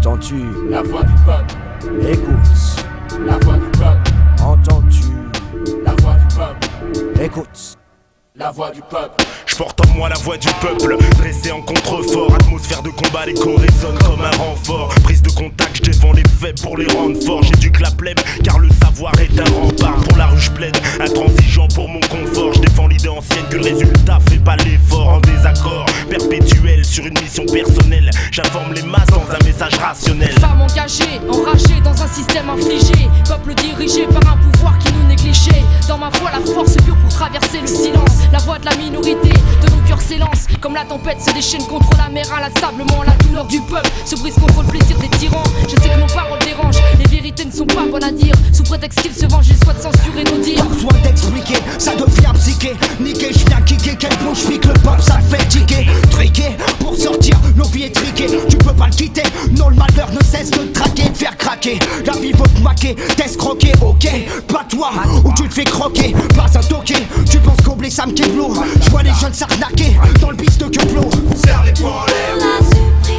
Entends-tu la voix du peuple? Écoute la voix du peuple. Entends-tu la voix du peuple? Écoute la voix du peuple. Je porte en moi la voix du peuple, dressé en contrefort. Atmosphère de combat, l'écho résonne comme un renfort. Prise de contact, je défends les faits pour les rendre forts. J'éduque la plèbe, car le savoir est un rempart. Pour la rue je plaide, intransigeant pour mon confort. Je défends l'idée ancienne que le résultat fait pas l'effort. En désaccord perpétuel sur une mission personnelle, j'informe les masses dans un message rationnel. Femmes engagées, enragées dans un système infligé. Peuple dirigé par un pouvoir qui nous négligeait. Dans ma voix la force pure pour traverser le silence. La voix de la minorité, de nos cœurs s'élance. Comme la tempête se déchaîne contre la mer inlassablement. La douleur du peuple se brise contre le plaisir des tyrans. Je sais que nos paroles dérangent, les vérités ne sont pas bonnes à dire. Sous prétexte qu'ils se vengent, ils souhaitent censurer nos dires. Pas besoin d'expliquer, ça devient psyché. Niqué, je viens kicker, quel plonge je pique le pop, ça le fait tiquer. Triquer, pour sortir, nos vies est triquée. Tu peux pas le quitter, non le malheur ne cesse de te traquer, de faire craquer. La vie veut te maquer, t'escroquer, ok. Pas toi, ou tu te fais croquer, pas un toqué. Tu penses combler ça me keblo. Je vois les jeunes s'arnaquer dans le piste que plomb. Serre les poings en l'air,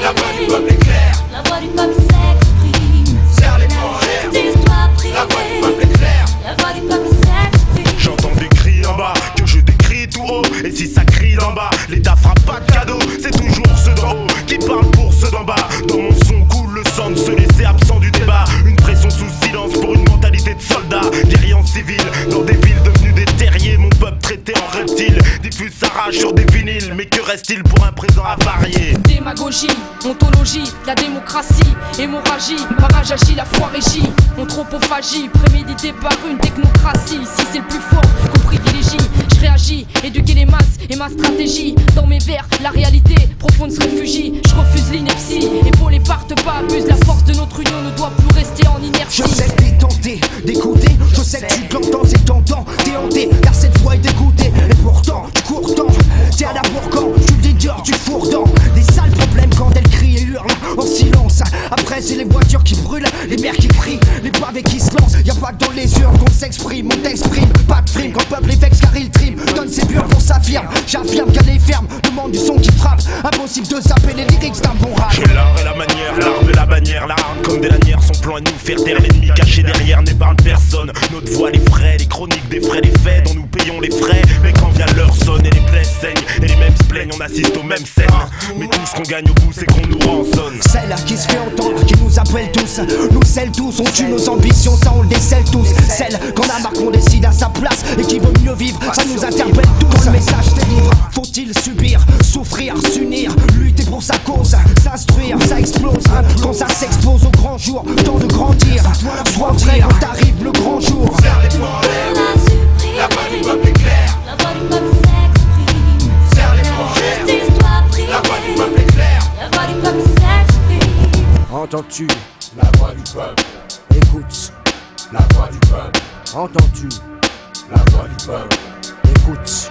la voix du peuple est claire. La voix du peuple s'exprime. Serre les poings en l'air, Dis-toi prier. la voix du peuple est claire. La voix du peuple s'exprime. J'entends des cris en bas, que je décris tout haut. Et si ça crie d'en bas, l'État fera pas de cadeau. C'est toujours ceux d'en haut qui parlent pour ceux d'en bas. Dans mon son coule le sang de se laisser absent du débat. Une pression sous silence pour une mentalité de soldats. Guerriers en civil, dans des villes devenues des terriers. Mon peuple traité en reptile, diffuse sa rage sur des vinyles. Mais que reste-t-il pour un présent avarié? Démagogie, ontologie, la démocratie, hémorragie, barrage agit, la foi régit. Anthropophagie, prémédité par une technocratie. Ici c'est le plus fort qu'on privilégie. Je réagis, éduquer les masses et ma stratégie. Dans mes vers, la réalité profonde se réfugie. Je refuse l'ineptie, épaulé parte pas, abuse. La force de notre union ne doit plus rester en inertie. Je sais que t'es tenté d'écouter, je sais que tu l'entends, c'est tentant. T'es hanté, car cette voix est dégoûtée. Et pourtant, tu cours tant, t'es à la bourcan, tu le leader du fourre-dent. Les sales problèmes quand elles crient et hurlent en silence. Après c'est les voitures qui brûlent, les mères qui crient, les pavés qui se lancent. Y'a pas que dans les urnes qu'on s'exprime, on t'exprime. Pas de frime quand le peuple est vexe car il trime. Donne ses bures pour s'affirme, j'affirme qu'elle est ferme. Demande du son qui frappe, impossible de zapper les lyrics d'un bon rap. J'ai l'art et la manière, l'arme et la bannière. La harne comme des lanières, son plan est de nous faire taire. L'ennemi caché derrière n'épargne personne. Notre voix, les frais, les chroniques des frais, les faits dont nous payons les frais. Mais quand vient l'heure sonne et les plaies saignent et les mêmes se plaignent, on assiste aux mêmes scènes. Mais tout ce qu'on gagne au bout c'est qu'on nous rançonne. Celle qui se fait entendre, qui nous appelle tous. Nous scelle tous, on tue nos ambitions, ça on le décèle tous. Celle qu'on a marqué, on décide à sa place et qui veut mieux vivre, ça nous interpelle tous. Quand le message délivre, faut-il subir, souffrir, s'unir, lutter pour sa cause, s'instruire, ça explose. Quand ça s'expose au grand jour, temps de grandir. Sois prêt quand t'arrive le grand jour. Serre les poings en l'air, la voix du peuple est claire. La voix du peuple s'exprime. Serre les poings en l'air, Dis-toi prier. la voix du peuple est claire. La voix du peuple s'exprime. Entends-tu La voix du peuple, Écoute la voix du peuple, Entends-tu la voix du peuple, Écoute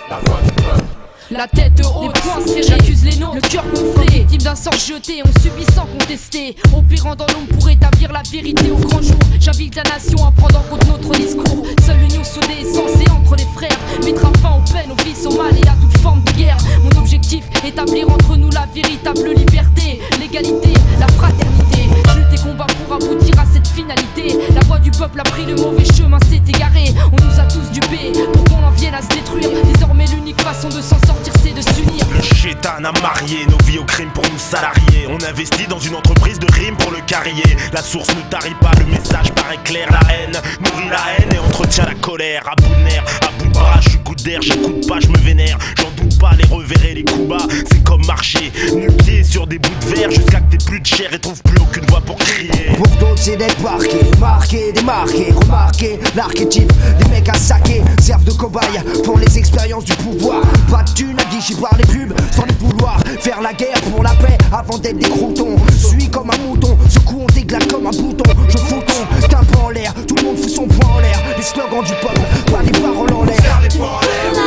la voix du peuple. La tête haute, les poings serrés, j'accuse les noms, le cœur gonflé. Victime d'un sort jeté, on subit sans contester. Opérant dans l'ombre pour établir la vérité au grand jour. J'invite la nation à prendre en compte notre discours. Seule l'union soudée est censée entre les frères mettra fin aux peines, aux vices, au mal et à toute forme de guerre. Mon objectif, établir entre nous la véritable liberté, l'égalité, la fraternité. Je lutte et combat pour aboutir à cette finalité. La voix du peuple a pris le mauvais chemin, s'est égaré. On nous a tous dupés pour qu'on en vienne à se détruire. Désormais l'unique façon de s'en sortir c'est de s'unir. Le chétan a marié nos vies au crime pour nous salariés. On investit dans une entreprise de rime pour le carrier. La source ne tarit pas, le message paraît clair. La haine nourrit la haine et entretient la colère. À bout de nerfs, à bout de bras, je suis coup d'air, j'écoute pas, je me vénère. J'en doute pas, les revers et les coups bas, c'est comme marcher nu-pied sur des bouts de verre jusqu'à que t'aies plus de chair et trouves plus aucune voix pour crier. Pour d'autres c'est d'être marqué, marqué, démarqué, remarqué. L'archétype des mecs à saquer servent de cobaye pour les expériences du pouvoir. Pas de thunes à guichet par les pubs sans les vouloir. Faire la guerre pour la paix avant d'être des croutons. Suis comme un mouton, secoue on t'éclate comme un bouton. Je fous ton tympan en l'air, tout le monde fout son poing en l'air. Les slogans du peuple, pas des paroles en l'air. Serre les poings en l'air,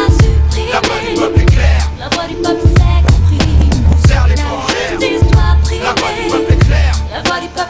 la voix du peuple est claire. La voix du peuple s'exprime. Serre les poings en l'air, Dis-toi prier. la voix du peuple est claire. La voix du peuple